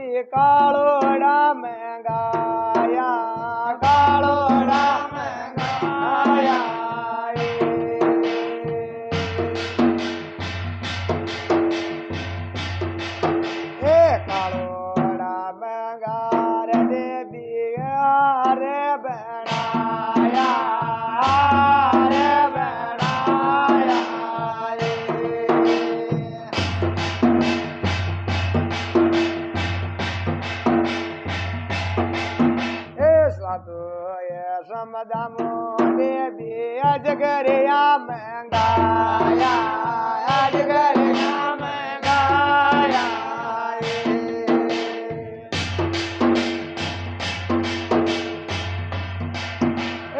દેવી કાળોડા મંગાયા કાળોડા મંગાયા એ કાળોડા મંગાર દેવી રે બનાયા રે બનાયા સમદામો દેવી અજગરિયા મંગાયા અજગરિયા મંગાયા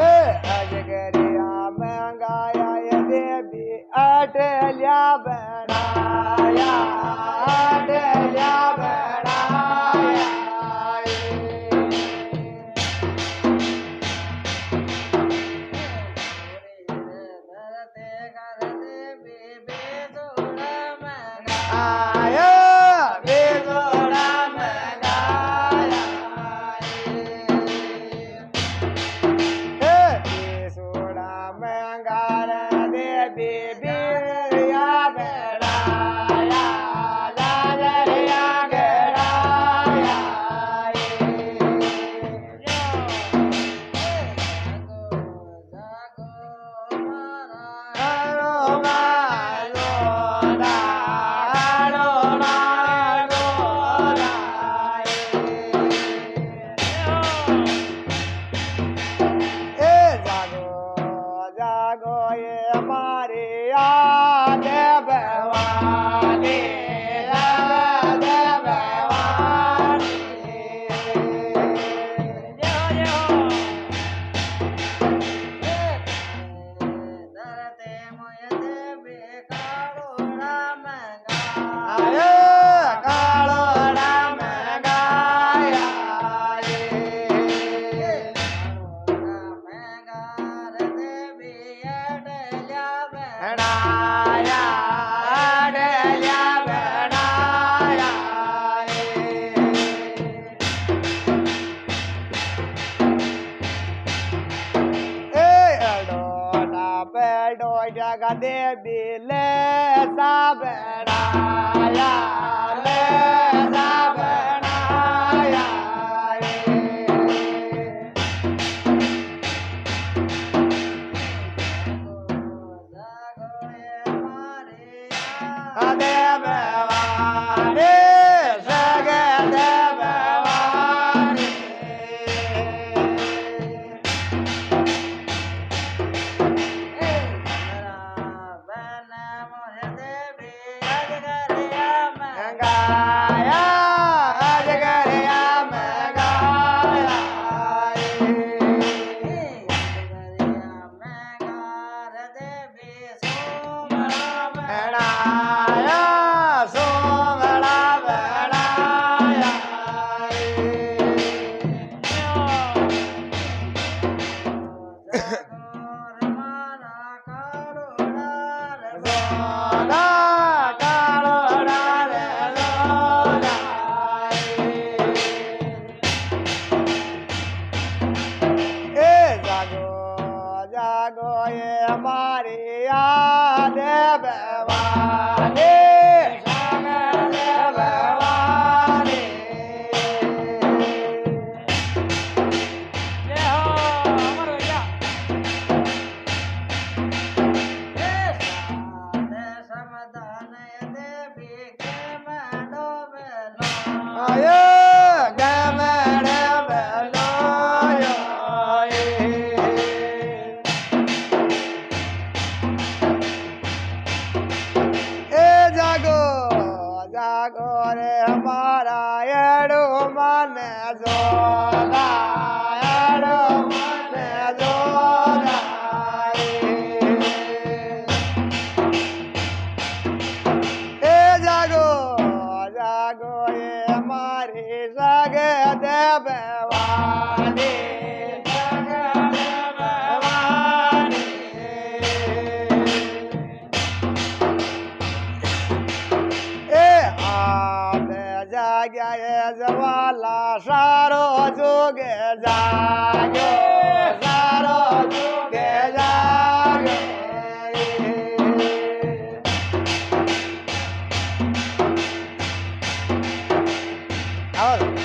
એ અજગરિયા મંગાયા દેવી અટલ્યા બનાયા અટલ્યા બનાયા દેવી લે સાબણાયા લે સાબણાયા દેવવાણી સગે દેવવાણી મારી યાદ ભવાની ભવાની રે મારા એડો મને જોલા એડો મને જોલા એ જાગો જાગો એ મારી સગે દેવવાની જાગે જવાલા સારો જોગે જાગ્યો સારો જોગે જાગ્યો આવો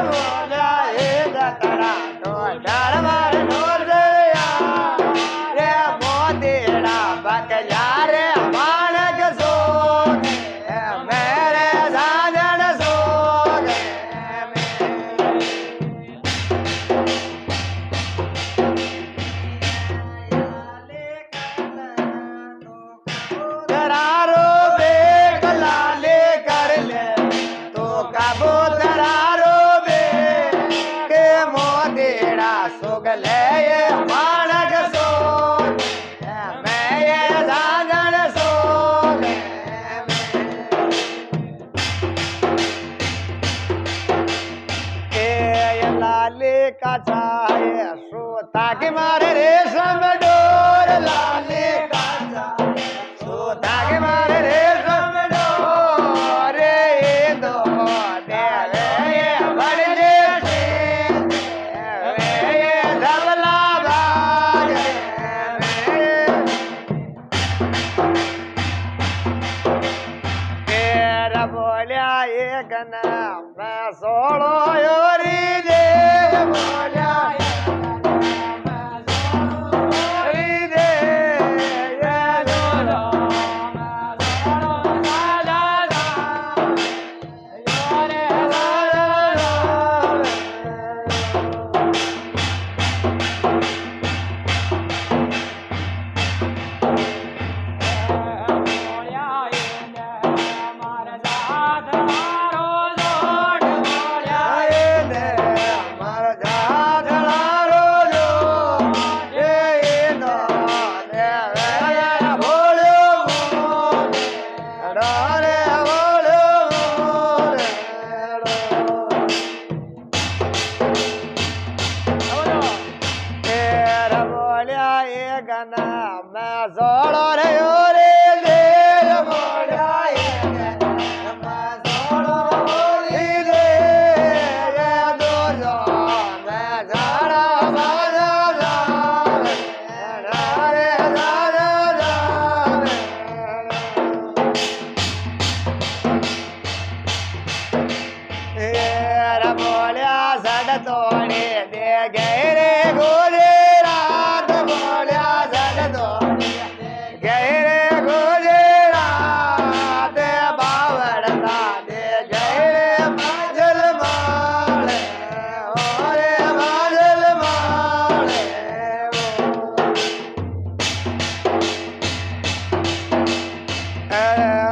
બોલ્યા એ દતડા ઢોઢાર માર ઢોલયા રે મોતીડા બકલ્યા રે માણક સોગ મેરે સાજણ સોગ દરારો બેગ લાલે કર લે તો કબૂતરારો બે કે મોતીડા સોગ લે માણક સોગ મેરે સાજણ સોગ લાલે કાચાએ સોતા કે મારે રેશમ ડોર લાલે કાચા સોતા કે મારે રેશમ ડોર રે દો દેવે વડલે છે વે ધવલા બાગ કેર બોલ્યા એક ના મેં સોળો યોરી દે બોલ્યા યોરી દે યોરો સોળો રે રે દે બોલ્યા સોળો રે દે દો જો મેં ઝાડા બાજા રે દાદા બોલ્યા સડ તોડે દે ગેરે ગુજરાત બોલ્યા સડ તોડે ગેરે ગુજરાત બાવડતા દે ગેરે માજલ માળે ઓરે માજલ માળે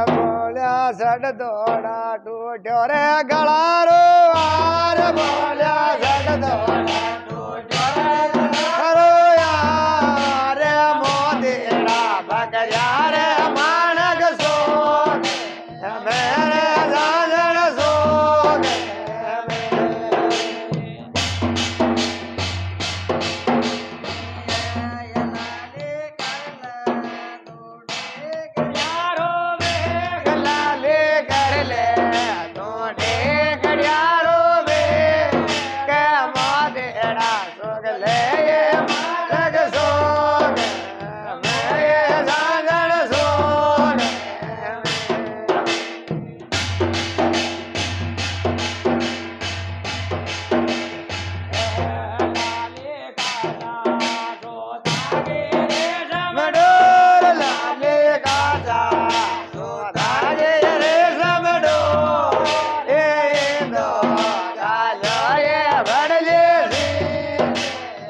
બોલ્યા સડ દોડા ટૂટ્યો રે ગળારો વાર બોલ્યા સડ દોડા ટૂટ્યો રે ગળારો યાર મોતીડા બકર્યા રે માણક સોગ મેરે સાજણ સોગ લાલે કર લે તો ઢેકડિયારો બે કે મોતીડા સોગ લે માણક સોગ મેરે સાજણ સોગ મડોર લાલે કાચા સોધા જે રેશમ ડોર એ દો ચાલો એ ભણલે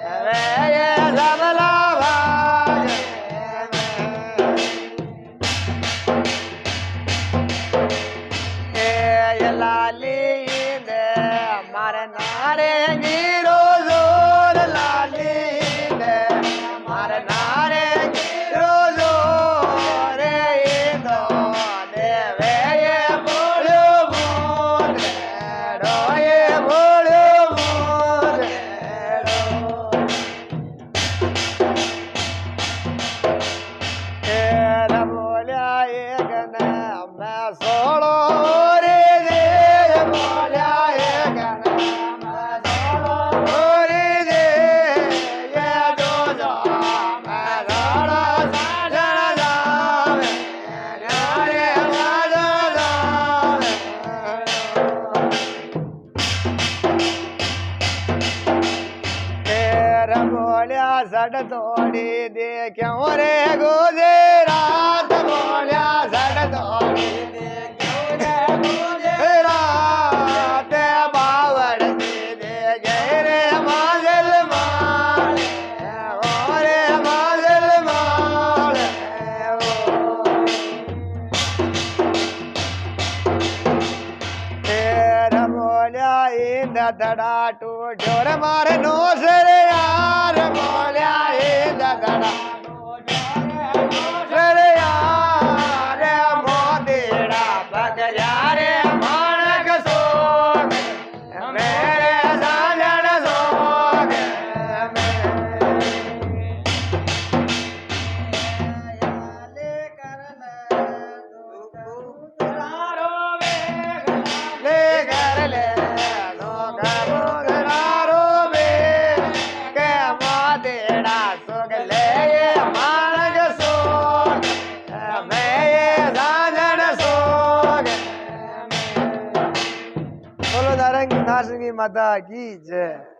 હવે એ ધવલા ભાગ એ લાલી દે મારે નારે ગીરો જોર લાલી દે મારે નારે ગીરો જોર એ દો દેવે એ બોલ્યો મોરેડો એ બોલ્યો મોરેડો એ બોલ્યા એક ને મેં સોળો રે દે બોલ્યા એક ને મેં સોળો સડ તોડી દે ક્યાં રે ગુજરાત બોલ્યા સડ તોડી દે ક્યાં રે ગુજરાત બાવળ દે ઘેરે માજલ માળ ઓરે માજલ માળ બોલ્યા ઇન્દ ધડા ટોઢોર મારે નો સર યાર બોલ્યા ઇન્દ ધડા સર યાર મોદેડા બગડ્યા રે માણક સોગ મેરે સાજણ સોગ લે કર લે नारंगी माता की जय।